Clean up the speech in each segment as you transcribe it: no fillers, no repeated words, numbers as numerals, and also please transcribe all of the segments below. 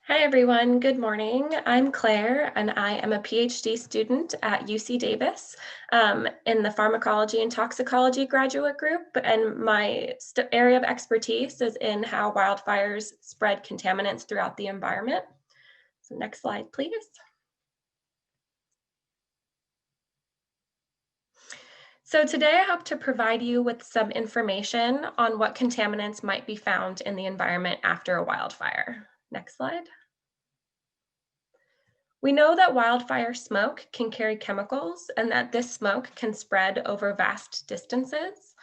Hi everyone, good morning. I'm Claire and I am a PhD student at UC Davis in the pharmacology and toxicology graduate group, and my area of expertise is in how wildfires spread contaminants throughout the environment. So next slide, please. So today I hope to provide you with some information on what contaminants might be found in the environment after a wildfire. Next slide. We know that wildfire smoke can carry chemicals and that this smoke can spread over vast distances.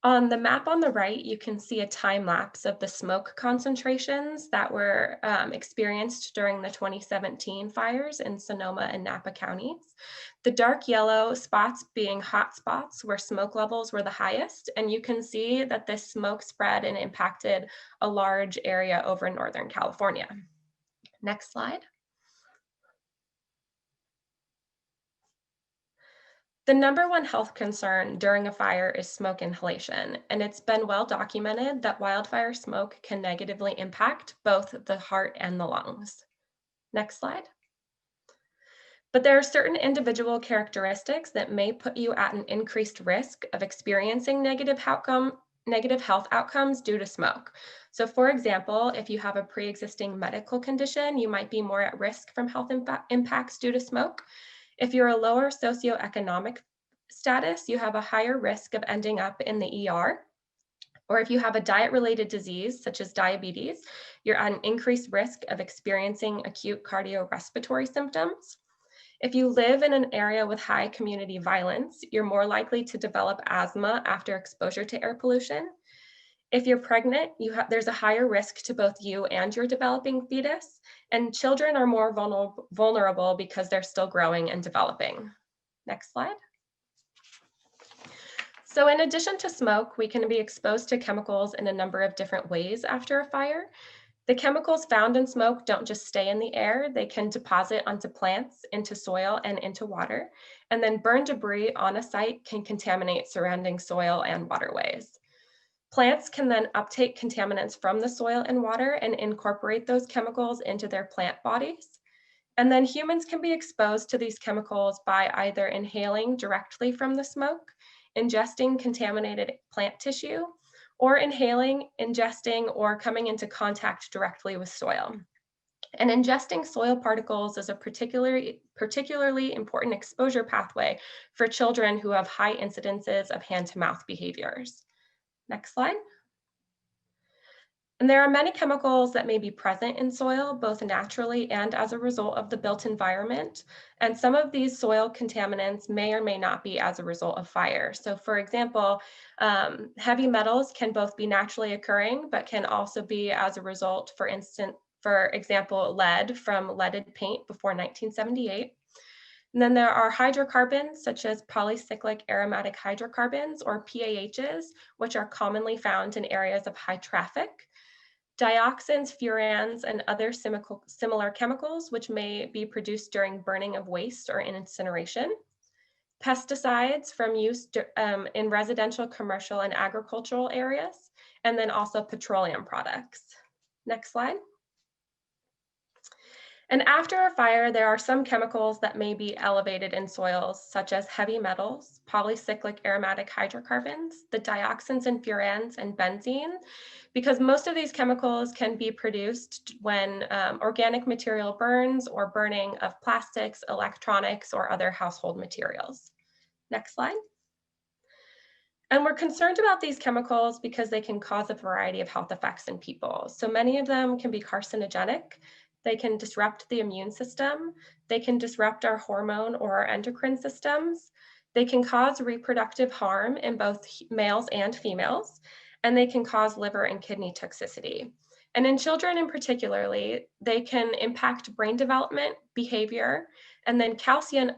On the map on the right, you can see a time lapse of the smoke concentrations that were experienced during the 2017 fires in Sonoma and Napa counties. The dark yellow spots being hot spots where smoke levels were the highest, and you can see that this smoke spread and impacted a large area over Northern California. Next slide. The number one health concern during a fire is smoke inhalation, and it's been well documented that wildfire smoke can negatively impact both the heart and the lungs. Next slide. But there are certain individual characteristics that may put you at an increased risk of experiencing negative health outcomes due to smoke. So for example, if you have a pre-existing medical condition, you might be more at risk from health impacts due to smoke. If you're a lower socioeconomic status, you have a higher risk of ending up in the ER. Or if you have a diet-related disease, such as diabetes, you're at an increased risk of experiencing acute cardiorespiratory symptoms. If you live in an area with high community violence, you're more likely to develop asthma after exposure to air pollution. If you're pregnant, there's a higher risk to both you and your developing fetus, and children are more vulnerable because they're still growing and developing. Next slide. So in addition to smoke, we can be exposed to chemicals in a number of different ways after a fire. The chemicals found in smoke don't just stay in the air, they can deposit onto plants, into soil, and into water. And then burn debris on a site can contaminate surrounding soil and waterways. Plants can then uptake contaminants from the soil and water and incorporate those chemicals into their plant bodies. And then humans can be exposed to these chemicals by either inhaling directly from the smoke, ingesting contaminated plant tissue, or inhaling, ingesting, or coming into contact directly with soil. And ingesting soil particles is a particularly important exposure pathway for children who have high incidences of hand-to-mouth behaviors. Next slide. And there are many chemicals that may be present in soil, both naturally and as a result of the built environment. And some of these soil contaminants may or may not be as a result of fire. So for example, heavy metals can both be naturally occurring, but can also be as a result, for example, lead from leaded paint before 1978. And then there are hydrocarbons such as polycyclic aromatic hydrocarbons, or PAHs, which are commonly found in areas of high traffic. Dioxins, furans, and other similar chemicals, which may be produced during burning of waste or in incineration. Pesticides from use in residential, commercial, and agricultural areas, and then also petroleum products. Next slide. And after a fire, there are some chemicals that may be elevated in soils, such as heavy metals, polycyclic aromatic hydrocarbons, the dioxins and furans, and benzene, because most of these chemicals can be produced when organic material burns or burning of plastics, electronics, or other household materials. Next slide. And we're concerned about these chemicals because they can cause a variety of health effects in people. So many of them can be carcinogenic. They can disrupt the immune system. They can disrupt our hormone or our endocrine systems. They can cause reproductive harm in both males and females, and they can cause liver and kidney toxicity. And in children in particularly, they can impact brain development, behavior, and then calcium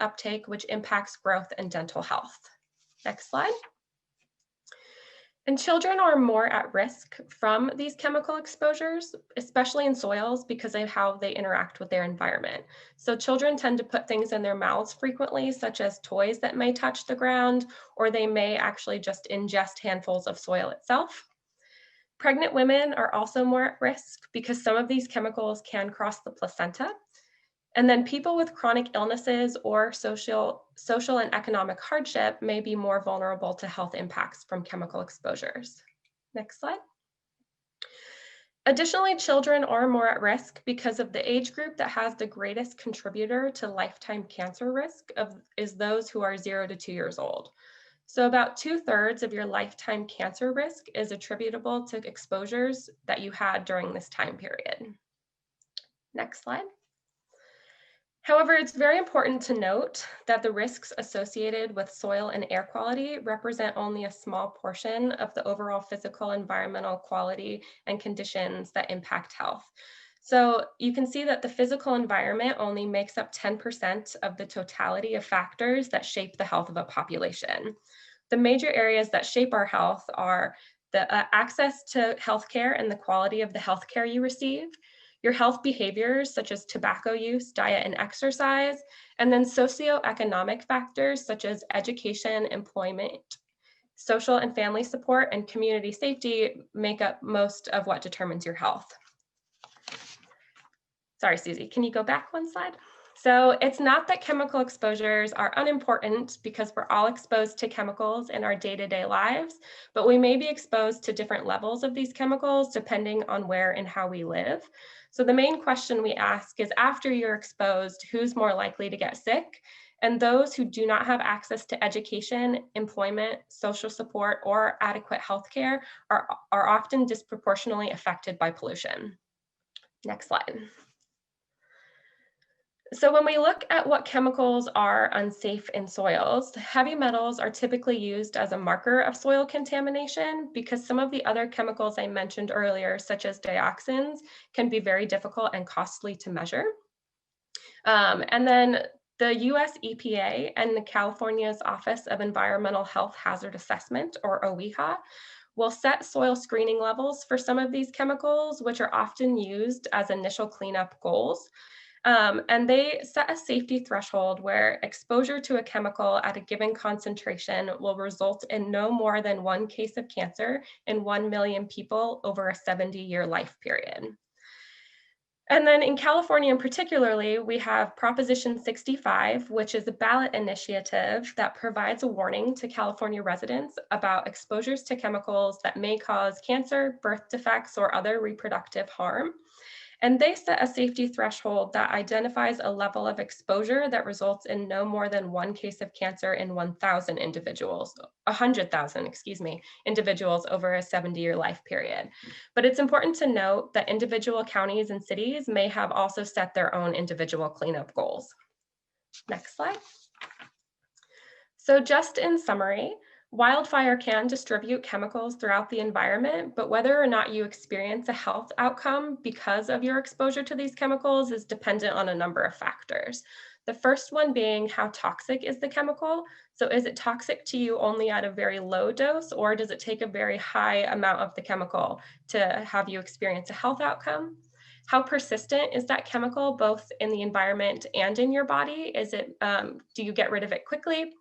uptake, which impacts growth and dental health. Next slide. And children are more at risk from these chemical exposures, especially in soils, because of how they interact with their environment. So children tend to put things in their mouths frequently, such as toys that may touch the ground, or they may actually just ingest handfuls of soil itself. Pregnant women are also more at risk because some of these chemicals can cross the placenta. And then people with chronic illnesses or social and economic hardship may be more vulnerable to health impacts from chemical exposures. Next slide. Additionally, children are more at risk because of the age group that has the greatest contributor to lifetime cancer risk is those who are 0 to 2 years old. So about 2/3 of your lifetime cancer risk is attributable to exposures that you had during this time period. Next slide. However, it's very important to note that the risks associated with soil and air quality represent only a small portion of the overall physical environmental quality and conditions that impact health. So you can see that the physical environment only makes up 10% of the totality of factors that shape the health of a population. The major areas that shape our health are the access to healthcare and the quality of the healthcare you receive, your health behaviors such as tobacco use, diet, and exercise, and then socioeconomic factors such as education, employment, social and family support, and community safety make up most of what determines your health. Sorry, Susie, can you go back one slide? So it's not that chemical exposures are unimportant because we're all exposed to chemicals in our day-to-day lives, but we may be exposed to different levels of these chemicals depending on where and how we live. So the main question we ask is after you're exposed, who's more likely to get sick? And those who do not have access to education, employment, social support, or adequate healthcare are often disproportionately affected by pollution. Next slide. So when we look at what chemicals are unsafe in soils, heavy metals are typically used as a marker of soil contamination because some of the other chemicals I mentioned earlier, such as dioxins, can be very difficult and costly to measure. And then the US EPA and the California's Office of Environmental Health Hazard Assessment, or OEHA, will set soil screening levels for some of these chemicals, which are often used as initial cleanup goals. And they set a safety threshold where exposure to a chemical at a given concentration will result in no more than one case of cancer in 1 million people over a 70-year life period. And then in California in particularly, we have Proposition 65, which is a ballot initiative that provides a warning to California residents about exposures to chemicals that may cause cancer, birth defects, or other reproductive harm. And they set a safety threshold that identifies a level of exposure that results in no more than one case of cancer in 1,000 individuals, 100,000, individuals over a 70-year life period. But it's important to note that individual counties and cities may have also set their own individual cleanup goals. Next slide. So just in summary, wildfire can distribute chemicals throughout the environment, but whether or not you experience a health outcome because of your exposure to these chemicals is dependent on a number of factors. The first one being how toxic is the chemical? So is it toxic to you only at a very low dose, or does it take a very high amount of the chemical to have you experience a health outcome? How persistent is that chemical both in the environment and in your body? Do you get rid of it quickly?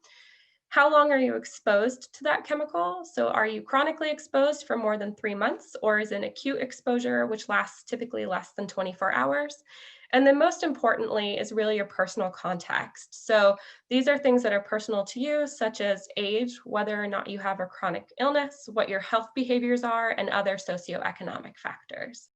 How long are you exposed to that chemical? So are you chronically exposed for more than 3 months, or is an acute exposure, which lasts typically less than 24 hours? And then most importantly is really your personal context. So these are things that are personal to you, such as age, whether or not you have a chronic illness, what your health behaviors are, and other socioeconomic factors.